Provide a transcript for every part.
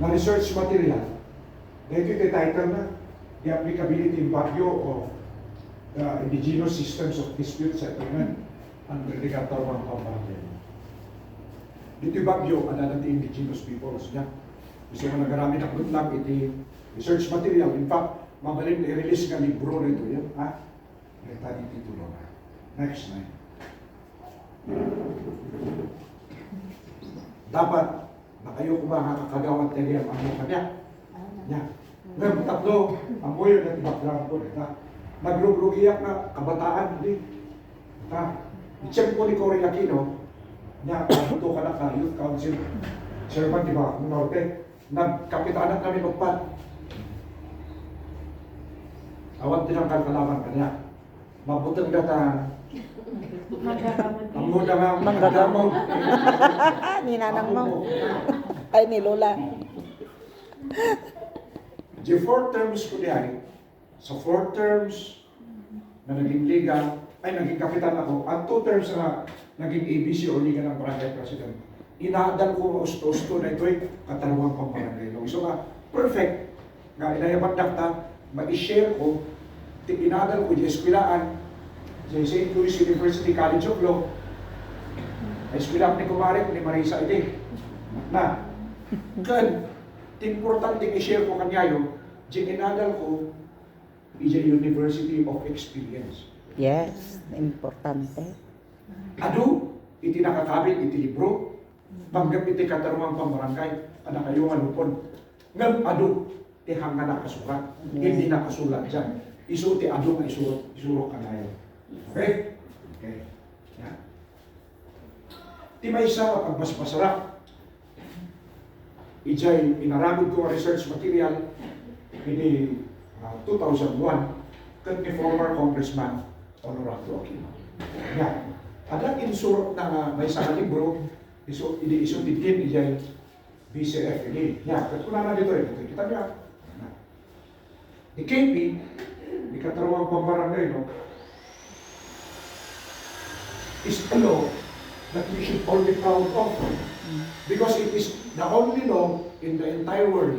na research material, dahil ito title na The Applicability in Baguio of the Indigenous Systems of Dispute Settlement under the Katarungan Pambarangay. Dito yung Baguio, ada ng indigenous peoples niya. Gusto mo nagarami na lang iti research material. In fact, mabalin i-release nga libro nito yan. Ha? Ito yung titulo na. Next slide. Dapat na kayo kung makakagawa at kaya ang mga kanya. Yan. Ngayon, tatlo, ang buhay na background ko. Nagrugiyak na kabataan. Hindi. I-check po ni Cory Aquino, niya, ito ka na Youth Council Chairman, di ba, ng Norte, nagkapitaanak kami magpan. Awag din ang kalkalaman kanya. Mabutang na ta, ang muna nga, Manggagamo. Ni nanang mo. Ay, ni Lola. The 4 terms ko diyan, sa 4 terms na naging liga, ay naging kapitan ako, at 2 terms na naging ABC o liga ng barangay president. Inaadal ko usto-usto na ito'y katalawang pang barangay. So nga, perfect. Nga inayaman nakta, mag-share ko, inaadal ko di eskwilaan, sa St. Louis University College of Law, eskwilaan ni Kumarik, ni Marisa Ide. Na, kan, importante i-share ko kanyayo, di inadal ko, PJ University of Experience. Yes, importante. Ado, iti nakakabit, iti libro, panggap iti katarungang pambarangay, anak kayo malupon. Ngam ado, ti hanga nakasukat, hindi nakasulat dyan. Isu ti ado nga isurok ka na yun. Okay? Okay. Yan. Ti may isa pagbasmasarap. Ijay inaramid ko ang research material ini 2001 kat ni former Congressman Honorable Aquino. Yan. Ada insurok na may sa libro, isu titin ijay BCF ini. Yan. Kat kuna na dito kita niya. Di KP, di katarungang pambarangay, no, is a law that we should all be proud of. Because it is the only law in the entire world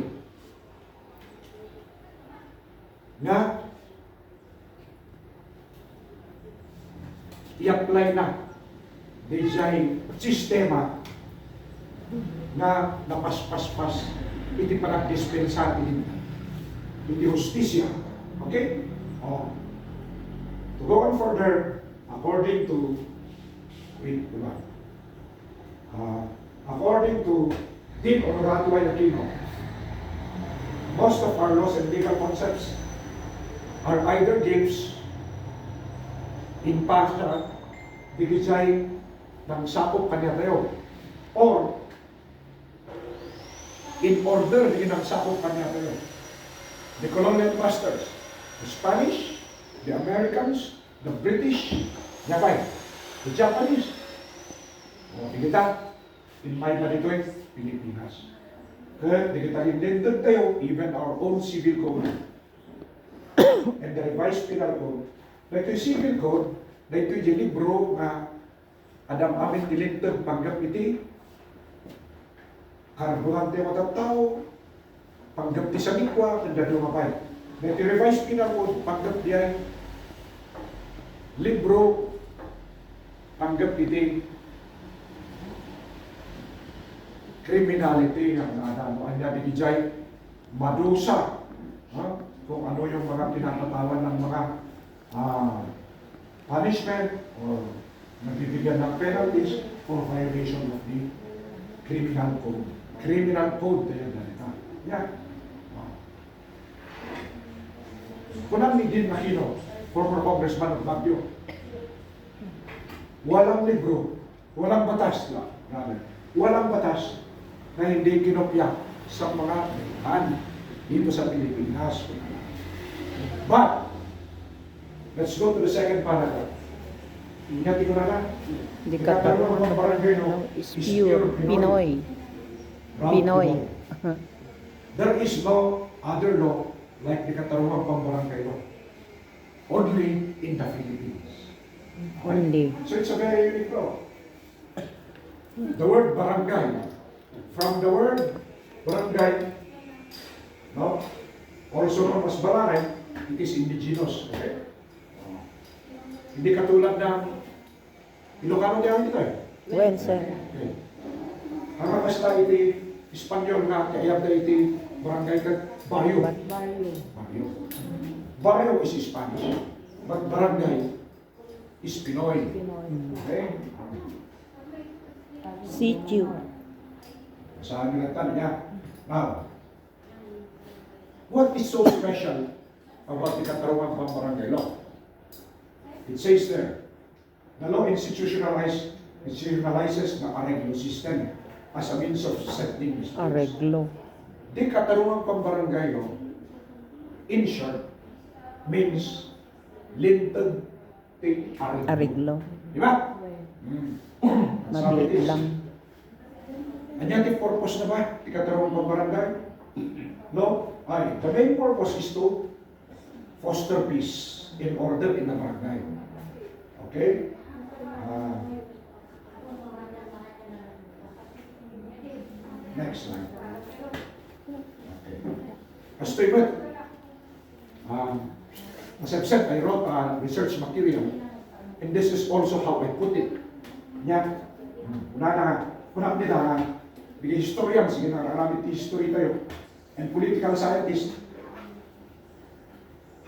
na i-apply na dijay sistema na napaspas-pas iti panagdispensa iti justisya. Okay? Oh. To go on further, according to according to Dean Honorable Aquino, most of our laws and legal concepts are either gifts, impartial, bigay ng sakop kanya tayo, or in order din ang sakop kanya tayo. The colonial masters, the Spanish, the Americans, the British, Japan, the Japanese, o kita, in my territory, Pilipinas. Kaya di kita intended tayo, even our own civil code and the revised penal code. Na ito'y civil code, na ito'y libro nga adam amin tilintag panggap iti karbuhan tayo matatao, panggap ti sa mikwa, ang dadong mapay. Na ito'y revised penal code, panggap diyan libro, panggap iti criminality ang anya digijay madusa, kung ano yung mga pinatatawan ng mga punishment or nagbibigyan ng penalties for violation of the criminal code. Criminal code tayo dalita. Yan. Kunang ni Dean Aquino, former congressman of Baguio, walang libro, walang batas, walang batas na hindi kinopya sa mga dito sa Pilipinas. But, let's go to the second paragraph. Ingat ko na lang. Di katarungan ng barangay is pure Pinoy. Pinoy. There is no other law like the Katarungan Pambarangay law. Only in the Philippines. Only. So it's a very unique law. The word barangay, from the word barangay, no? Also known as barangay, it is indigenous. Okay? Hindi katulad ng Ilocano diyan dito eh. Well, sir. Okay. Ang basta iti Espanyol nga, kaya iti barangay ka barrio. Barrio. Barrio is Spanish. But barangay is Pinoy. Okay? Sitio. Saan nila niya? Now, what is so special about the Katarungan Barangay Law? It says there, the law institutionalizes the arreglo system as a means of settling disputes. Arreglo. The Katarungan Barangay Law, in short, means limited arreglo. Arreglo. Di ba? Mabilit lang. Anyan yung purpose na ba? Di Katarungan Barangay? No? Ay, the main purpose is to foster peace in order in the barangay. Okay? Next slide. Okay. As to it, as I've said, I wrote a research material, and this is also how I put it. Yan. Una nila, bigay historian, sige na, maraming history tayo, and political scientists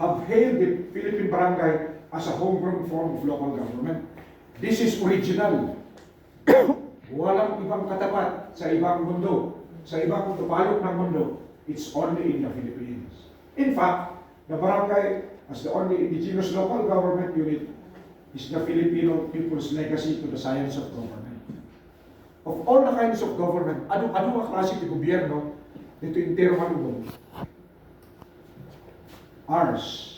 have hailed the Philippine barangay as a homegrown form of local government. This is original. Walang ibang katapat sa ibang mundo, sa ibang palok ng mundo. It's only in the Philippines. In fact, the barangay, as the only indigenous local government unit, is the Filipino people's legacy to the science of government. Of all the kinds of government, ano ang klase ng gobyerno dito intero malubog? Ours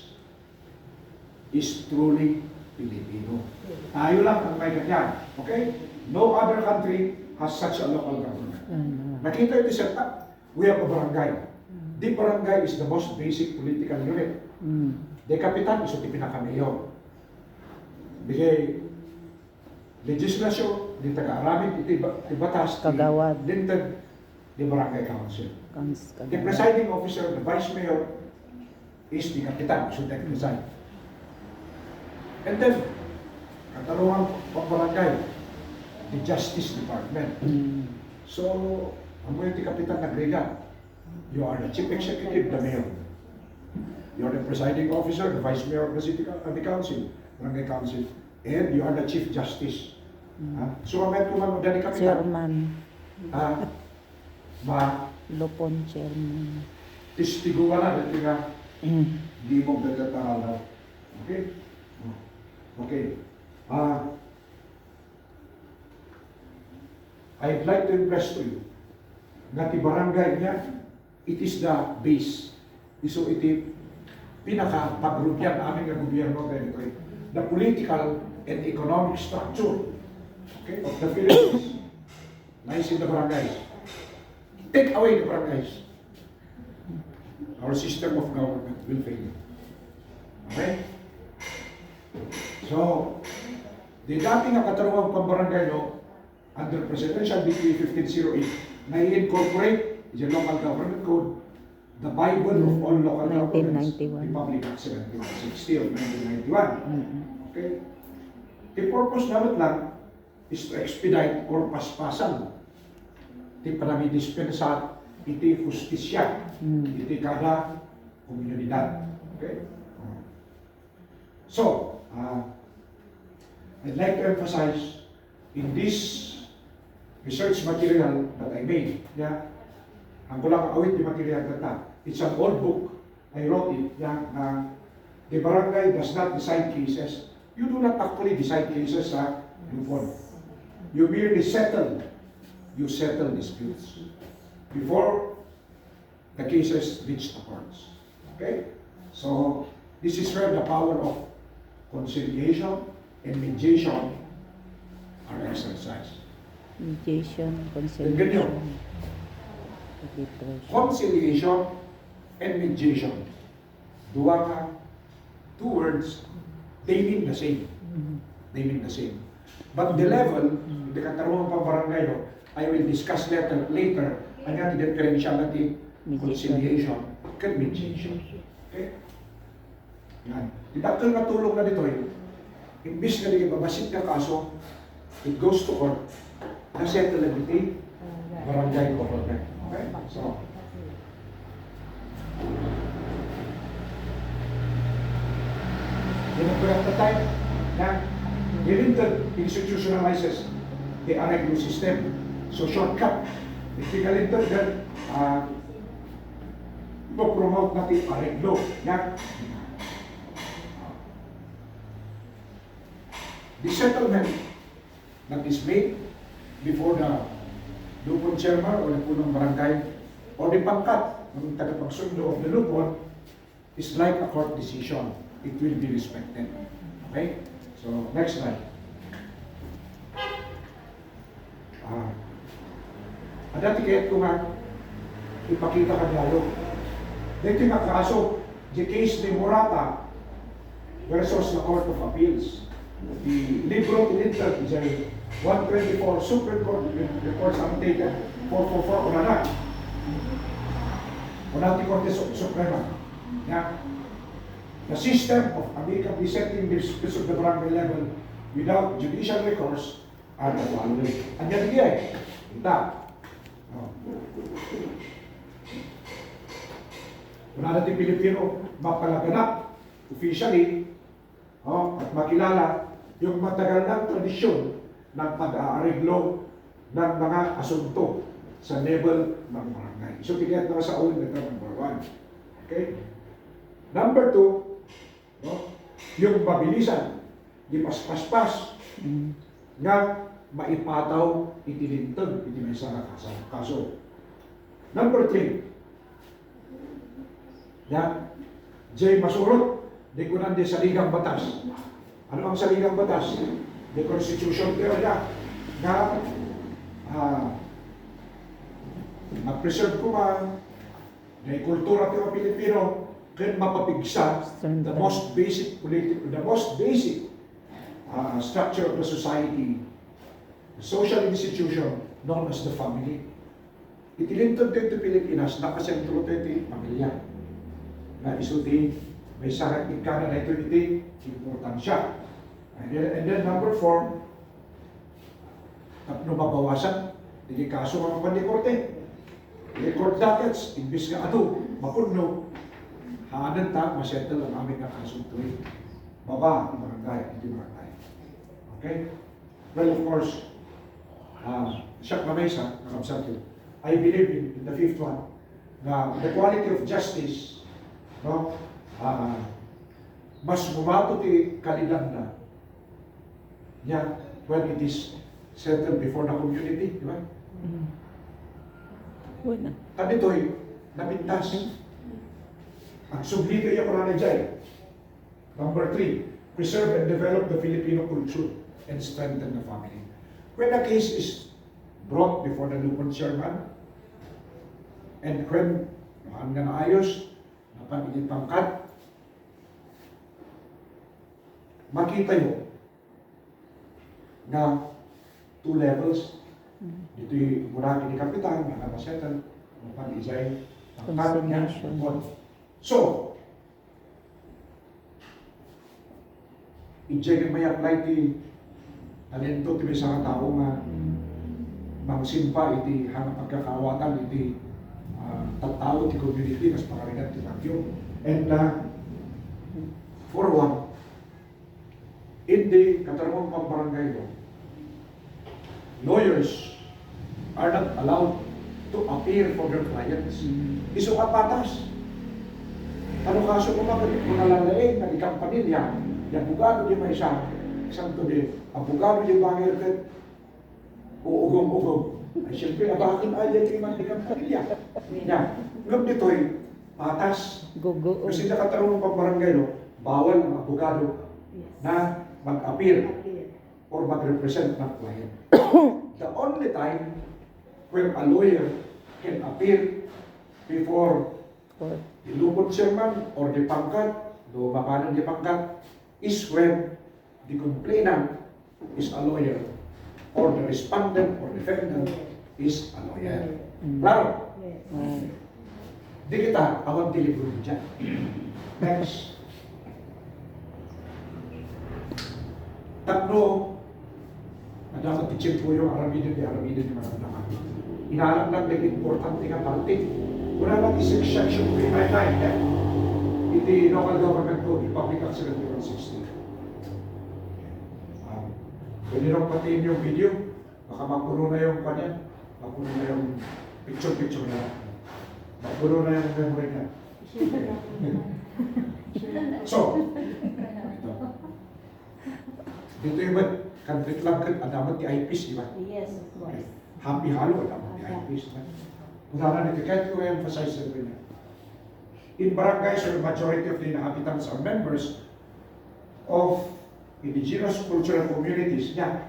is truly Filipino. Tayo lang ang may ganyan. Okay? No other country has such a local government. Nakita ito sa we have a barangay. The barangay is the most basic political unit. The kapitan is yung pinaka-mayor. Bigay legislasyon, di taga-aramid, di batas, Kagawad. limited, the barangay council. The Kagawad. presiding officer, the vice mayor, is the kapitan, should take preside. And then, Katarungan Barangay, the Justice Department. So, ang mga yung kapitan nagrega, you are the chief executive, the mayor. You are the presiding officer, the vice mayor of the city, the council, barangay council, and you are the chief justice. So, ang mga tuman ni kapitan, Chairman. Lupon chairman. tistiguan na, dito nga, di mo gagataral. Okay? Okay. I'd like to impress to you na ti barangay niya, it is the base. So iti pinaka-pagrupyan aming nga gobyerno dito. The political and economic structure, okay, of the Philippines lies in the barangays. Take away the barangays, our system of government will fail. Okay? So, the dating nga Katarungan Pambarangay Law, under Presidential Decree 1508, na i-incorporate the local government code, the Bible of all local governments, 1991. Republic Act 1760 of 1991. Okay? The purpose naman lang is to expedite or paspasan iti panamidispensa iti justisya iti kada komunidad. Okay? So, I'd like to emphasize in this research material that I made, yeah, ang kulang awit di material that it's an old book. I wrote it, yeah, the barangay does not decide cases. You do not actually decide cases sa Lupon. You merely settle disputes before the cases reach the courts. Okay? So, this is where the power of conciliation and mediation are exercised. Mediation, Ganyan. conciliation. Arbitration. Conciliation and mediation. Two words, they mean the same. They mean the same. But the level, the Katarungan Pambarangay Law, I will discuss later Ang nga, differentiality, Mediation. conciliation, can mediation. Okay? Yan. Didakil na tulong na dito imbis na naging mabasit na kaso, it goes to court, na-settle na dito, barangay court. Okay? So, yun ang at the time na nilinted, institutionalizes the arreglo system. So shortcut, if you kalinted gan, promote natin arreglo. Yan. The settlement that is made before the lupon chairman or the punong barangay or the pangkat ng tagapagsundo of the lupon is like a court decision. It will be respected. Okay? So, next slide. Dati kahit ko nga ipakita ka lalo. Dito nga kaso, the case ni Morata versus the Court of Appeals. The libro tininted is a 124 Supreme Court reports updated 444 una na. Una ti Korte Suprema. Yeah. The system of amicably setting disputes of the barangay level without judicial recourse are the following. Andiyan niya Ita. Wala natin Pilipino mapalaganap officially at makilala yung matagal ng tradisyon ng pag-aareglo ng mga asunto sa level ng barangay. So, tigiat na sa ulit na number 1. Okay? Number 2, yung mabilisan, di pas-pas-pas, nga maipataw itilintag, iti may sa kaso. Number 3, yan, Jay masurot, di ko nandi sa ligang batas. Ano ang saligang batas? The Constitution pero na mag-preserve ko man na kultura ng Pilipino kaya mapapigsa the most basic structure of the society, the social institution known as the family. Itilintod dito Pilipinas, nakasentro dito pamilya. Na isuti, may sarang ikana na ito importansya. And then number 4, tapno mabawasan, hindi kaso mga pandikorte. Record dockets, imbis nga mapuno, haanan ta, masettle ang aming kaso ito. Baba, barangay, hindi barangay. Okay? Well, of course, siya kamesa, nakabsat yun. I believe in the 5th one, na the quality of justice, no? Mas bumato ti kalidad na niya when it is settled before the community, di ba? Wala. Kami to'y napintas. Ang sublito niya pala na dyan. Number 3, preserve and develop the Filipino culture and strengthen the family. When a case is brought before the lupon chairman, and when nga naayos, napanigit pangkat, makita nyo na 2 levels. Dito yung mula ni Kapitan, nakapasetan, mapanizay, pangkat niya. So, i-check may apply ti talento ti sa tao nga mangsimpa iti hanap pagkakawatan iti tattao ti community kas pakaringan ti bagyo. And for one, in the katarungang pambarangay mo, lawyers are not allowed to appear for their clients. Iso ka patas. Ano kaso ko mga kung nalalaing na ikang pamilya, yung abogado di may isang to di, abogado di bangir kat, uugong-ugong. Ay siyempre, abakin ay yung ikang pamilya. Yan. Ngam dito'y patas. Kasi nakatarong ng pambarangay, no, bawal ang abogado na mag-appear or mag-represent ng client. The only time when a lawyer can appear before the lupon chairman or the pangkat, do makanan di pangkat, is when the complainant is a lawyer or the respondent or defendant is a lawyer. Klaro? Mm. Di kita, awang delivery dyan. Next. Tatlo, dapat i-check po yung aramidin yung mga tama. Inaarap lang ng importante nga parte. Wala lang section 399. Hindi local government code, Republic Act 7160. Pwede nang patiin yung video, baka mapuno na yung kanya, mapuno na yung picture na. Mapuno na yung memory na. So, ito. Dito yung country club kan adamat di IPs, di ba? Yes, of course. Happy halo adamat di IPs. Udaran nito, kahit ko emphasize ito na. In barangays, the majority of the inhabitants are members of indigenous cultural communities niya.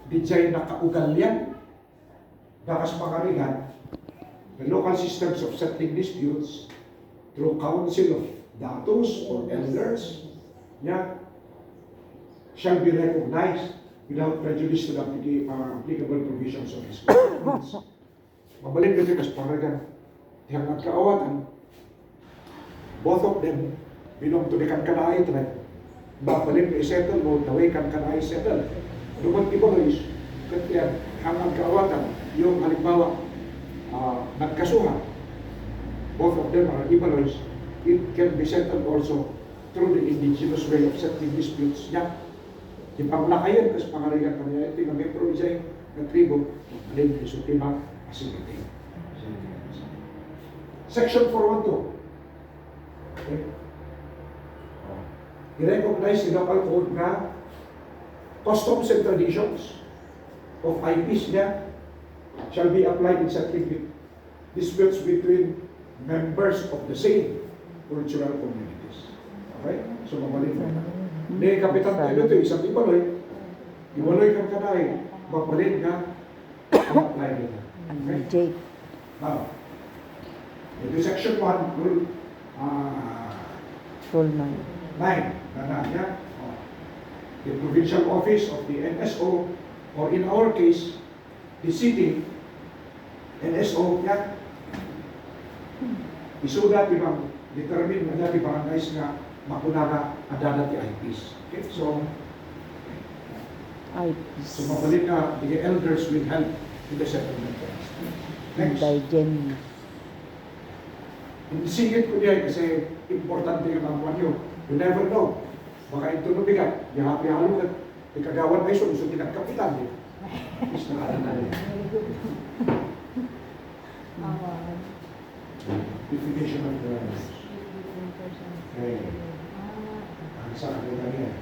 Di dyan nakaugalyan, dakas pangarihan, the local systems of settling disputes through council of datos or elders niya shall be recognized without prejudice to the applicable provisions of this code. Mabalik kasi kas pangarihan, yang nagkaawatan, both of them belong to the Kankanai tribe. Babalik na isettle mo, naway Kankanai settle. Lumang Ibaloys, kaya hanggang kaawatan, yung halimbawa, nagkasuhan, both of them are Ibaloys, it can be settled also through the indigenous way of settling disputes niya. Yung panglakayan, kasi pangarigan kami, ito yung metro isay, na tribo, alin yung sutima, asimiti. Section 412. Okay. I-recognize the local code na customs and traditions of IPs niya shall be applied in settling disputes between members of the same cultural communities. Okay? So, mabalik mo. Hindi, kapitan tayo ito, isang Ibaloy kang kanay, mabalik nga, apply nila. Okay? Jake. Now, ito section 1, rule Rule 9. 9, niya. The provincial office of the NSO, or in our case, the city, NSO, niya. Isulat ibang determine na niya di barangays nga makunaga adada ti IPs. Okay, so mabalik na the elders will help in the settlement. Next. Indigenous. Singit ko diyan kasi importante yung mga nyo. You never know. Baka ito nabigat. Yahapi-halo ka. Ikagawan ay so tinagkapitan din. Is na definition of terms. Okay. Ang sa kanila niya.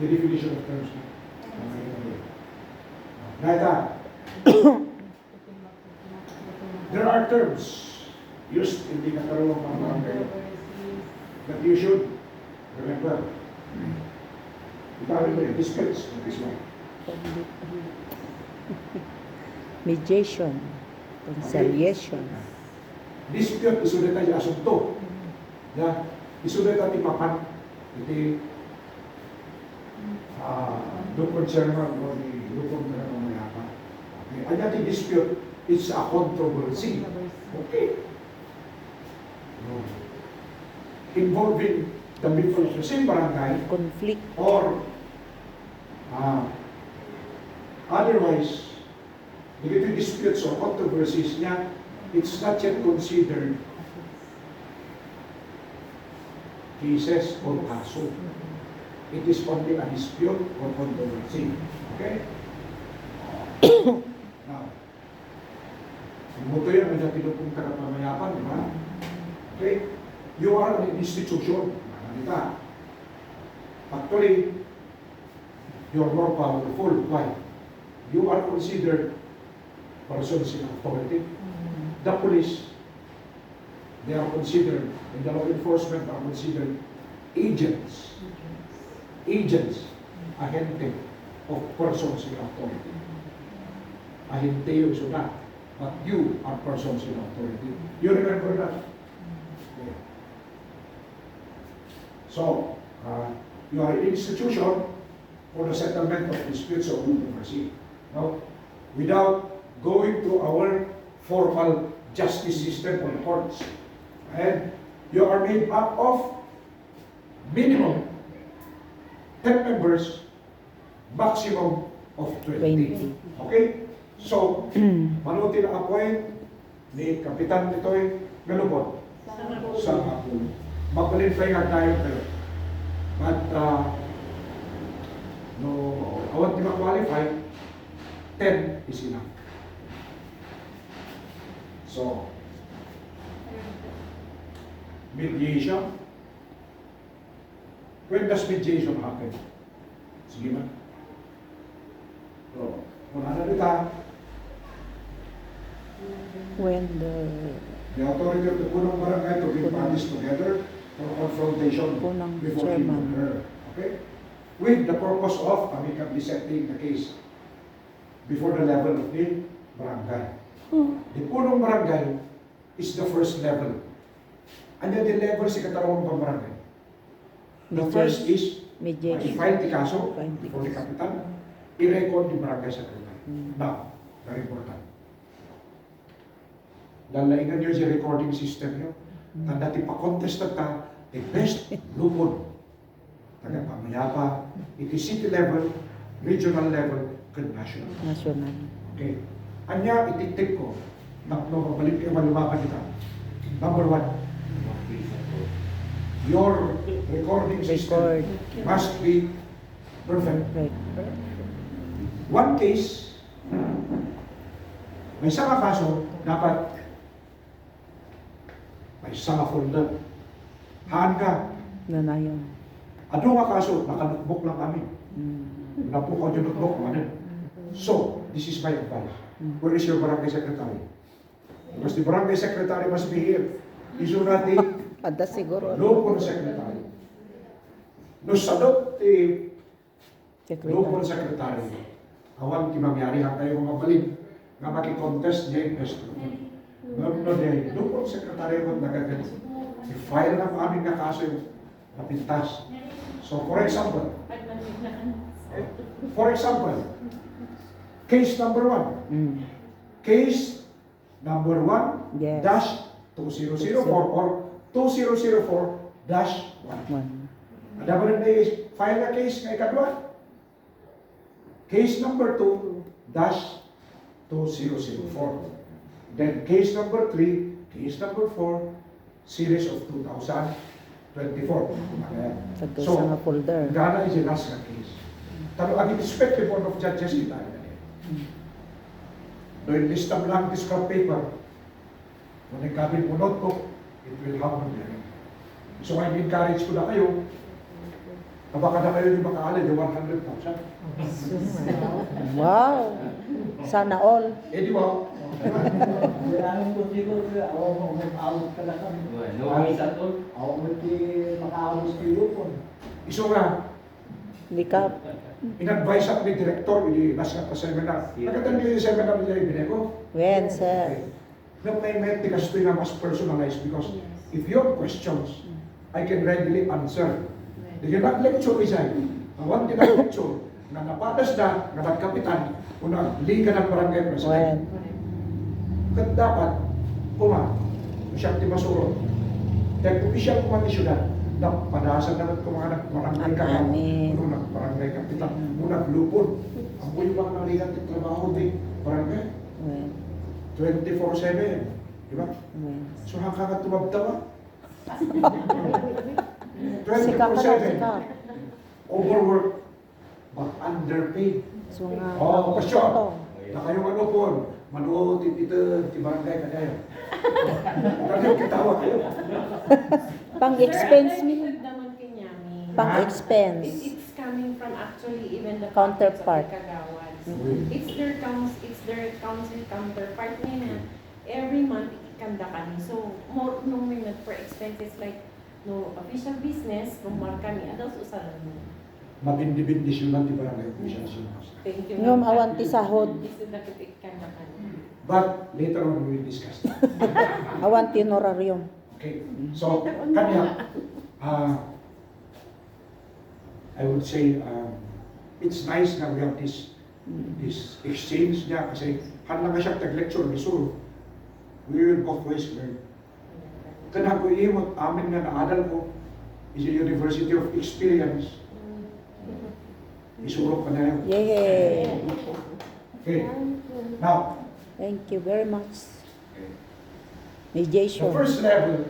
The definition of terms. Naita. There are terms used in the Katarungan Pambarangay that you should remember. Itabi mo yun, disputes. This one. Mediation. Conciliation. Dispute, isulit tayo asunto. Ya, isulit tayo mapan. Iti, lupon chairman o ni lupon na ng mayapa. Okay, anya ti dispute, it's a controversy. Okay. No. Involving the people of the same barangay Conflict. or otherwise, negative disputes or controversies niya, it's not yet considered cases or kaso. It is only a dispute or controversy. Okay? Now, muto yan, may pinupong tagapamayapan, di ba? Okay? You are an institution. Manita. Actually, you are more powerful. Why? You are considered persons in authority. The police, they are considered, and the law enforcement are considered agents. Agents, ahente of persons in authority. Ahente yung suna, but you are persons in authority. You remember that? Okay. So, you are an institution for the settlement of disputes or controversy. No? Without going to our formal justice system or courts. And you are made up of minimum 10 members, maximum of 20. 20. Okay? So, manuti na appoint ni Kapitan nito'y galubot sa Mapulo. Mapalinfay nga tayo pero. But, no, awat di ma-qualify, 10 is enough. So, mediation. When does mediation happen? Sige man. So, kung ano nita, When the authority of the punong barangay to bring parties together for confrontation Punong before him chairman. or her. Okay? With the purpose of amicably settling the case before the level of the barangay. The punong barangay is the first level. And then the level si katarawang pang barangay. The first is mediation. i-file the kaso File the before the kaso. kapitan, i-record the barangay secretary. Now, very important. Lalaingan nyo yung recording system nyo. Tanda ti pa-contest na ta, the best lupon. Taga pamayapa, iti city level, regional level, and national. National. Okay. Anya, ititik ko. Nakno, mabalik kayo, malumakan kita. Number 1, your recording system Record. must be perfect. Right. One case, may isang kaso, dapat may isang folder. Haan ka. Nanayon. Ano nga kaso, nakanotebook lang kami. Napukaw yung notebook, ano. So, this is my advice. Where is your barangay secretary? Because the barangay secretary must be here. Issue natin, Ada siguro. local secretary. No sadot, local Secretary. secretary. Awan ki mangyari ha kayo mga balin nga maki-contest niya yung pwesto. No day, local secretary mo nagagat. I-file na po amin nga kaso yung napintas. So for example, case number 1. Case number 1 Yes. dash 2004 or 2004 dash 1. One. Ada ba rin file na case nga ikadwa? Case number 2 dash 2004. Then case number 3, case number 4, series of 2024. Okay. Tagka So, sa nga folder. Ghana is the last nga case. Talo, ang inspector board of judges kita. Doon list up lang this scrap paper. Kung nagkabit mo notebook, it will have no bearing. So I encourage ko na kayo, baka na kayo yung makaalala, yung 100,000. Wow. Sana all. Eh di ba? Maraming po siguro, ako mag-out ka lang kami. No worries at all. Ako maka-out kayo po. Iso nga, Hindi ka. in-advise ako ni director, ini-last nga pa seminar. Nagkatang yung seminar niya yung bineko. When, sir. Na may tikas ito nga mas personalized because if you have questions, I can readily answer. Di ka nag-lecture isa. Awan din ang lecture na napatas na, na nagkapitan, kung nagliga ng barangay When. president. Kat dapat, siyang di masurot. Dahil kung siyang kumatisyonan, padasan naman kung mga nagbarangay ka, Amen. kung nagbarangay kapitan, kung naglupon. Ang po yung mga nalihan ng trabaho di barangay, When. 24/7. Di ba? When. So hanggang tumabtawa. Sikap ka daw, 24/7. sikap. Overwork, but underpaid. So nga. Oh, question. Oo. Na kayong ano po, manood, titita, tibarangay ka kayo. Kaya kitawa kayo. Pang-expense mi. naman Kenyami. Pang-expense. It's coming from actually even the Counterpart. pockets of the Kagawad. Mm. It's their council counterpart nila. Every month ikanda kami. So more nung may for expenses like no official business, nung mar kami, adults usalan mo. Mabindi-bindisyon lang tibarangay officials. Thank you. Ngom awan ti sahod. Ito dapat ikanda kami. But later on we will discuss that. Awan ti honorarium. Okay. So, kanya, I would say, it's nice na we have this exchange niya kasi hanlang ka siya tag-lecture, misuro. We will both ways learn. Kanang ko iimot, amin nga naadal ko, is a University of Experience. Isuro ka na yun. Yay! Okay. Now, Thank you very much. okay. The Mediation. first level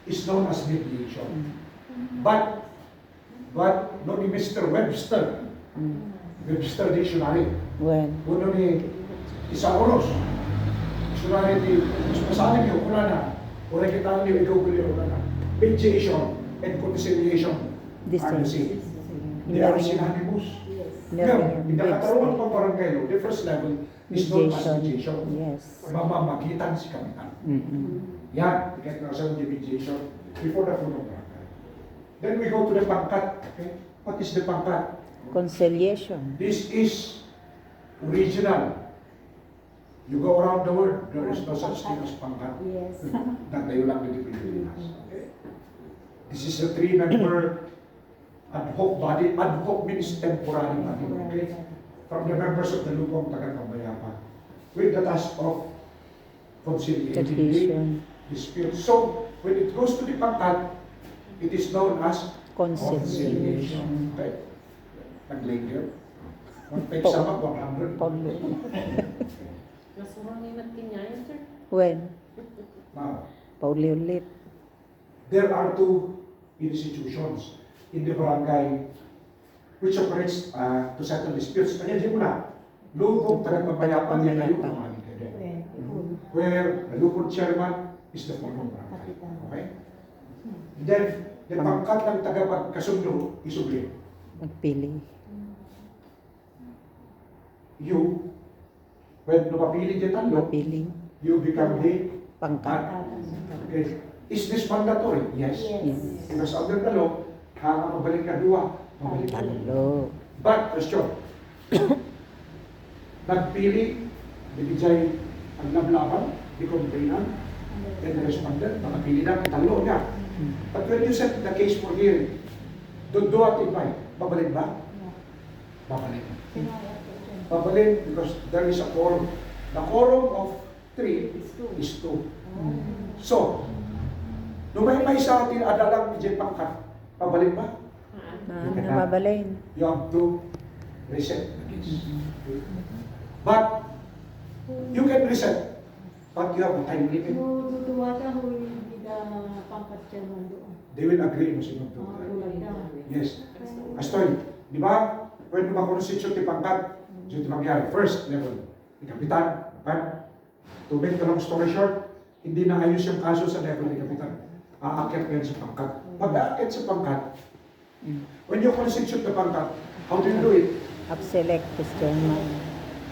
is known as mediation. But no ni Mr. Webster, Webster Dictionary, When? kuno ni Isaurus, Dictionary di, mas masabi niyo, kuna na, kung kita niyo, ikaw ko niyo, kuna na, mediation and conciliation are the same. They are synonymous. Ngayon, hindi nakataruan pang barangay law, the first level is known as mediation. Yes. Mamamagitan si kapitan. Yan, kahit na sa mediation before the full of barangay. Then we go to the pangkat. Okay? What is the pangkat? Conciliation. This is original. You go around the world, there is no such thing as pangkat. Yes. Nagdayo lang dito Pilipinas. Okay? This is a three-member ad hoc body. Ad hoc means temporary body. Okay? From the members of the Lupong Taga-Pambayapa with the task of conciliating Conciliation. dispute. So, when it goes to the pangkat, it is known as Conciliation. Okay. Nag-later. One page sama, 100. Pablo. Nasurang yung nagkinyayan, sir. When? Now, Paulit-ulit. there are two institutions in the barangay which operates to settle disputes. Kanya di mo na, Lupong Taga-Pambayapa din kayo kumain kayo. Where the Lupong chairman is the former barangay. Okay? Then, the pangkat ng taga-pagkasundo is obliged. Magpili. You, when napapili dyan talo, Mapili. you become the Pangkat. Okay. Is this mandatory? Yes. Yes. Because under the law, kaya mabalik ka duwa, mabalik ka. Talo. But, question, nagpili, nabijay ang lablaban, the complainant, and the respondent, nakapili na, talo niya. But when you set the case for hearing, do at invite, babalik ba? Babalik. Babalik because there is a quorum. The quorum of 3 is 2. So, nung may sa atin adalang medyo pangkat, babalik ba? Mabalin. You have to reset the case. But, you can reset, but you have a time limit. They will agree mo sinong to. Yes. Astoy, di ba? Pwede ba constitute ti pangkat? So, ito mangyari. First level, ni Kapitan, kan? To make the long story short, hindi na ayos yung kaso sa level ni Kapitan. Aakyat yan sa pangkat. Pag-aakyat sa pangkat, when you constitute the pangkat, how do you do it? Up-select, Chairman.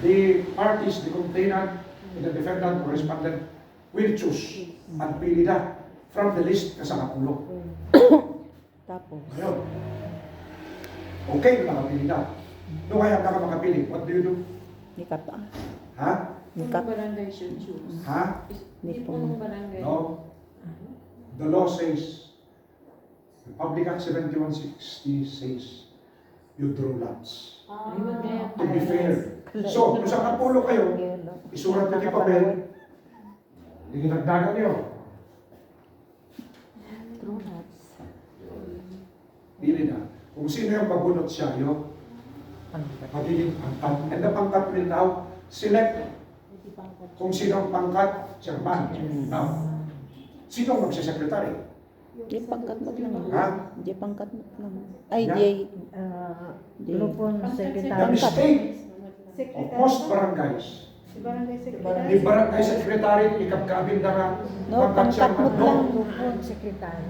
The parties, the complainant, and the defendant or respondent will choose at pili na from the list kasama pulo. Tapos. Ngayon, okay na nakapili na. No kaya ka makapili, what do you do? Nikata. Ha? Nikat. barangay should choose. Ha? Hindi po ng barangay. No. The law says, the Public Act 7160 says, you draw lots. To be fair. So, kung sa kapulo kayo, isurat na di papel, iginagdagan niyo. Pili na. Kung sino yung mabunot siya, yun, magiging pangkat. And the pangkat will now select kung sino ang pangkat, chairman. Now, sino ang magsisekretary? Di pangkat mo lang. Ha? Di pangkat mo lang. Ay, Yeah. di. Lupon The Secretary. mistake of most barangays, the barangay secretary, ikapkabin na nga, No, pangkat mo chairman. lang. Lupon Secretary.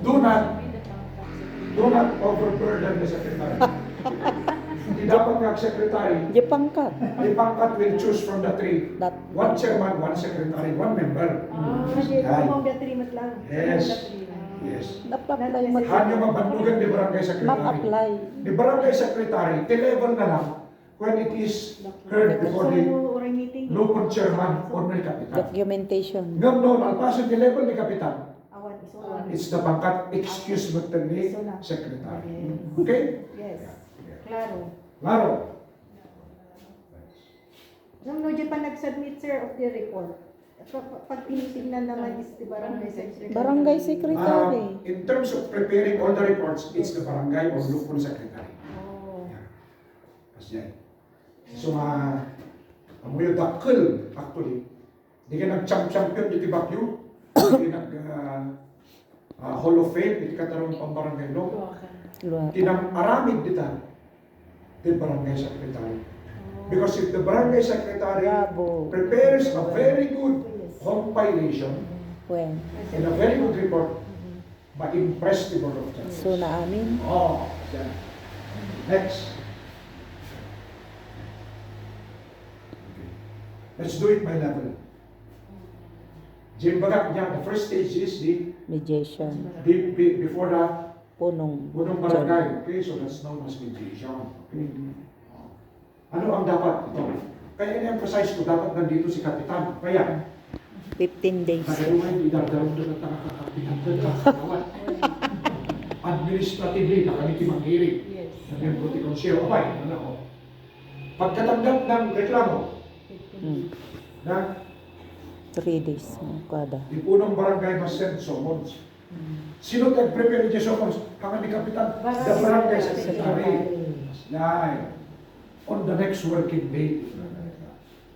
Do not overburden the secretary. Hindi dapat nga secretary, Di pangkat. the pangkat will choose from the 3. That. One chairman, one secretary, one member. Kasi kumong gatrimat lang. Yes. Yes. Nap-apply mo. Hanyo mabandugan di barangay secretary. Map-apply. The barangay secretary, the-level na lang when it is heard before the meeting. local chairman or may kapitan. Documentation. Ngam noon, alpasan the level ni kapitan, Awan iso. it's the pangkat excuse mo ni secretary. Okay? Yes. Claro. Klaro. Nung Noje pa nag-submit, sir, of the report, pag tinitingnan naman is the barangay secretary. Barangay secretary. In terms of preparing all the reports, it's the barangay or local secretary. Oh. Yeah. Kasi yan. So, amoy dakkel, actually. Di ka nag-champion dito Baguio. Di ka nag-Hall of Fame, dito ka tarong pang barangay law. Luwaka. Tinang-aramid dito, the barangay secretary. Because if the barangay secretary Bravo. prepares a very good compilation When? and a very good report, ma-impress the Board of Trustees. So na amin. Oh, yan. Next. Let's do it by level. Jim Bagat niya, the first stage is Mediation. before the Punong. punong barangay. Okay, so that's known as mediation. Okay. Ano ang dapat ito? Kaya in-emphasize ko, dapat nandito si Kapitan. Kaya, 15 days. nagawin, idardaro doon at nakakapitan doon sa kawan. Administratively, nakalitimang hearing. Yes. Nag-imputi konsiyo. Abay, ano ko. Pagkatanggap ng reklamo, na 3 days. Kada. di punong barangay must send summons. Sino nag-prepare niya summons? Kami ni Kapitan, the barangay secretary. Yan. On the next working day.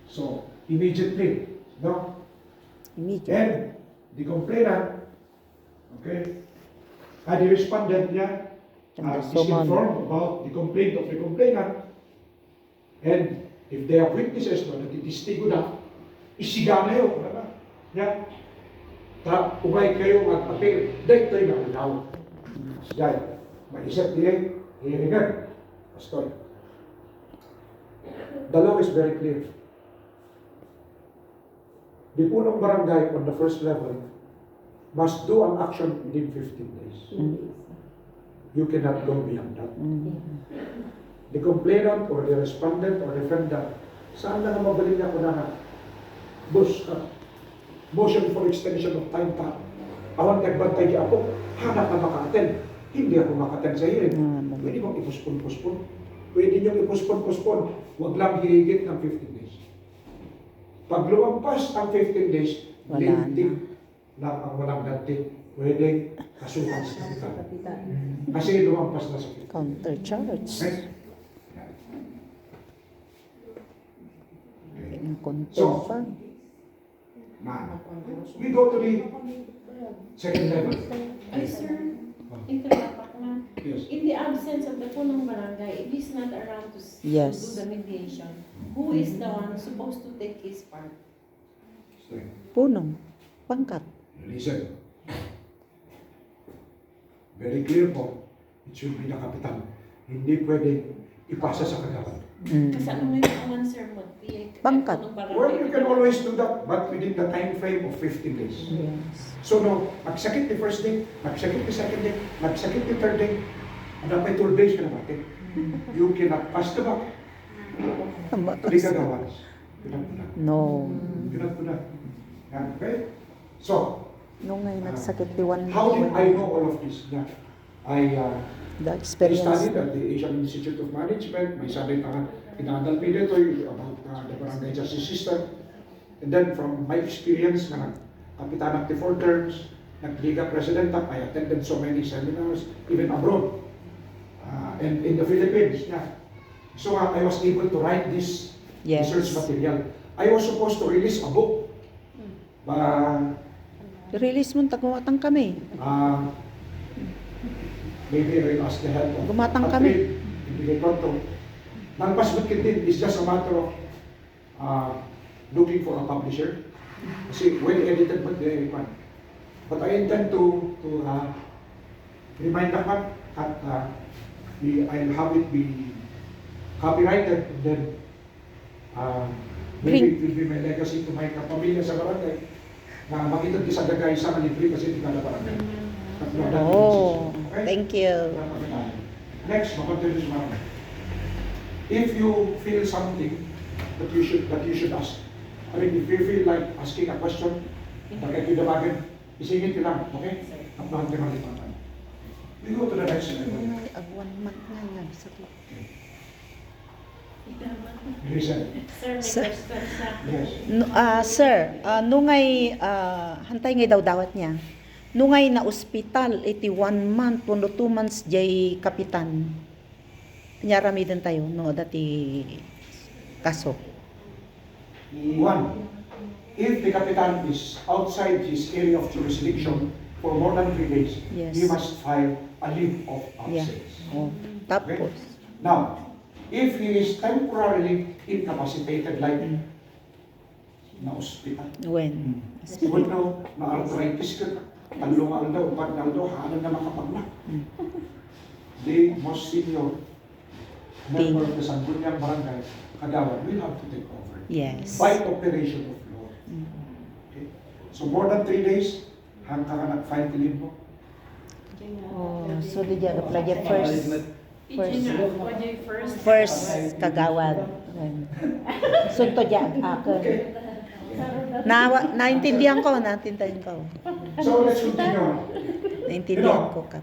So, immediately, no? Immediate. And the complainant, okay, the respondent niya is informed about the complaint of the complainant, and if they have witnesses na nagtitistigo na, isiga na yun, ano? Yeah. Umay kayo mag-appeal, dahil ito'y nakulaw. Dahil, maisip niya, hiringan. Pastor. The law is very clear. The punong barangay on the first level must do an action within 15 days. You cannot go beyond that. The complainant or the respondent or defendant, saan na mabalik ako na bus ka? Motion for extension of time pa. Awan nagbantay di ako, hanap na maka-attend. Hindi ako maka-attend sa hearing. Pwede bang ipuspon-puspon? Pwede niyong ipuspon-puspon. Huwag lang higit ng 15 days. Pag lumampas ang 15 days, Wala limiting lang ang walang ganti. Pwede kasuhan sa kapitan. Kapitan. Kasi lumampas na sa 15. Counter charge. Right? Ang control So, pa. We go to the second level. Ay, sir, interlapak na. Yes. In the absence of the punong barangay, if he's not around to Yes. do the mediation, who is the one supposed to take his part? Punong. Pangkat. Listen. Very clear po. It should be the kapitan. Hindi pwedeng ipasa sa kagawan. Kasi ano may kaman, sir, mo? Pangkat. Well, you can always do that, but within the time frame of 15 days. Yes. So no, nagsakit the first day, nagsakit the second day, nagsakit the third day, and dapat 12 days ka na bakit? You cannot pass the buck to the kagawan. Cannot do that. No. Cannot do that. Okay? So, Nung ngayon nagsakit di one how did I know all of this? Yeah. The I experience. studied at the Asian Institute of Management. May sabi pa pinadal pa dito about the barangay justice system. And then from my experience na kapitan of the 4 terms, nag-liga president, I attended so many seminars, even abroad, and in the Philippines. Yeah. So I was able to write this Yes. research material. I was supposed to release a book. Release mo, tagumatang kami. Maybe I will ask the help of Gumatang kami. Ibigay ko ito. Nang pasbukit din is just a matter of looking for a publisher. Kasi when edited but but I intend to remind the fact that I'll have it be copyrighted, and then maybe it will be my legacy to my kapamilya sa barangay na makita di sa gagay sa libre kasi di ka na barangay. Oh, thank you. Next, makontinue sa mga. If you feel something that you should ask, I mean, if you feel like asking a question, bakit yung dabagan, isingit ko lang, okay? At mahal ka malipatan. We go to the next level. 1 month na yan. Sakit. Listen. Sir, may Sir. question siya. Yes. Sir, nungay hantay ngay daw dawat niya. Nungay na ospital, 1 month, 2 months jay kapitan. Nyarami din tayo, no, dati kaso. One, if the Kapitan is outside his area of jurisdiction for more than 3 days, Yes. he must file a leave of Yeah. absence. Oh, tapos, Now, if he is temporarily incapacitated, like na hospital, when? well now, na arthritis ka, talong aldaw, upat na aldaw, hanan na makapagna. The most senior member of the Sangguniang Barangay, Kagawad, will have to take over. Yes. By operation of law. Okay? So more than 3 days, hang ka nag-file leave mo. Oh, so di dyan apply dyan first First kagawad. Sunto dyan, ako. Naintindihan ko. So let's continue. Naintindihan ko ka.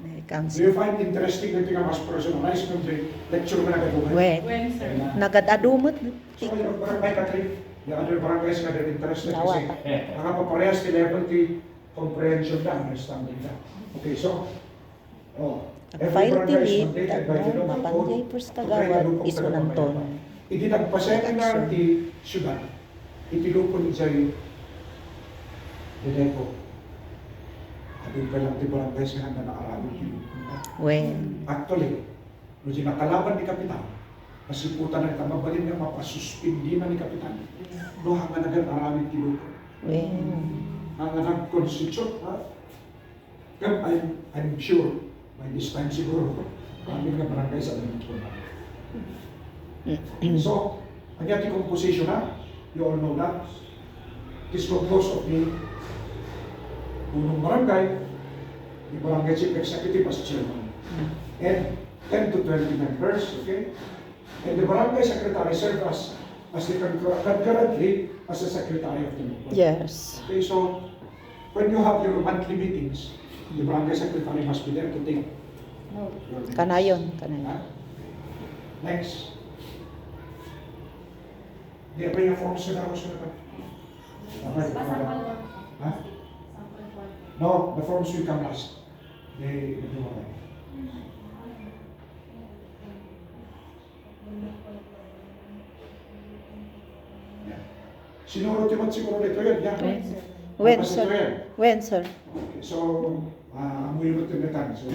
Do Council. you find interesting na ito nga mas personalized ng lecture na nagatuhan? When, sir? nagadadumot. So yung barangay Katrin, yung other barangays nga din interested kasi Nawata. ang paparehas ni level T comprehension na, understanding na. Okay, so, File tili, mapanjay pers kagawad, isunan ton. Hindi nagpa-seminar di syudad. Itilupon ni Jay Dinepo. Abing pa lang di barangay siya na nakarami. When, Actually, nung nakalaban ni Kapitan, nasiputan ng kamabalin nga mapasuspindi na ni Kapitan. No, hanga nag-araming tilupon. Hanga nag-constitute, ha? Kaya I'm sure, by this time siguro, kami nga barangay sa ganun po na. So, ang yating composition na, you all know that, is composed of the punong barangay, the barangay chief executive as chairman, and 10 to 20 members, okay? And the barangay secretary serves as the concurrently as the secretary of the meeting. yes. Okay, so when you have your monthly meetings, the barangay secretary must be there to take your meetings. Kanayon. Ha? Next. Di ba yung forms na ako sila? Ha? No, the forms will come last. They do what Sinuro timot siguro dito yan. Yeah. When, Malpas sir? ito yan. When, sir? Okay, so, amoy mo ito na so,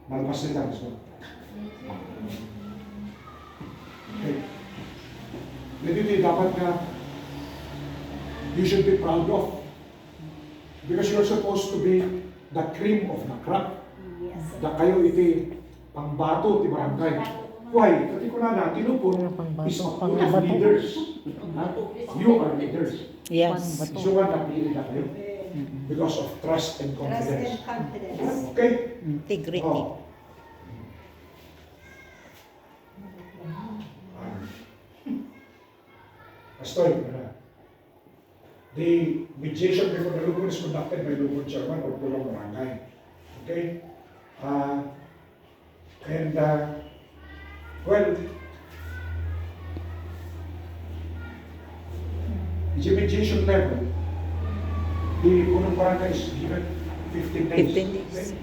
malpas na so. Okay. Ito dapat na you should be proud of. Because you're supposed to be the cream of the crop. Da kayo iti pangbato ti barangay. Why? Kasi ko na tinupon is a full of leaders. Ha? You are leaders. Yes. So nga napili na kayo. Because of trust and Trust and confidence. confidence. Okay? Integrity. Oh. Astoy, the mediation before the Lupon is conducted by Lupon Chairman or Pulong Barangay. Okay? Well, the mediation level, the Pulong Barangay is given 15 days. 15 days. Okay?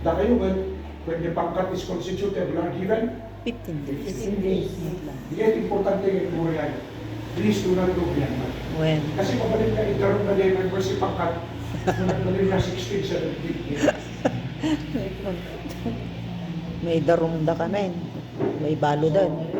Da kayo, when the pangkat is constituted, you are given 15 days. 15 days. Di importante yung buhay ay. Please do not do yan. When? Kasi pabalik na ikaroon na din member si Pangkat, nagdali na 16, 17. May darumda ka na yun. May balo doon.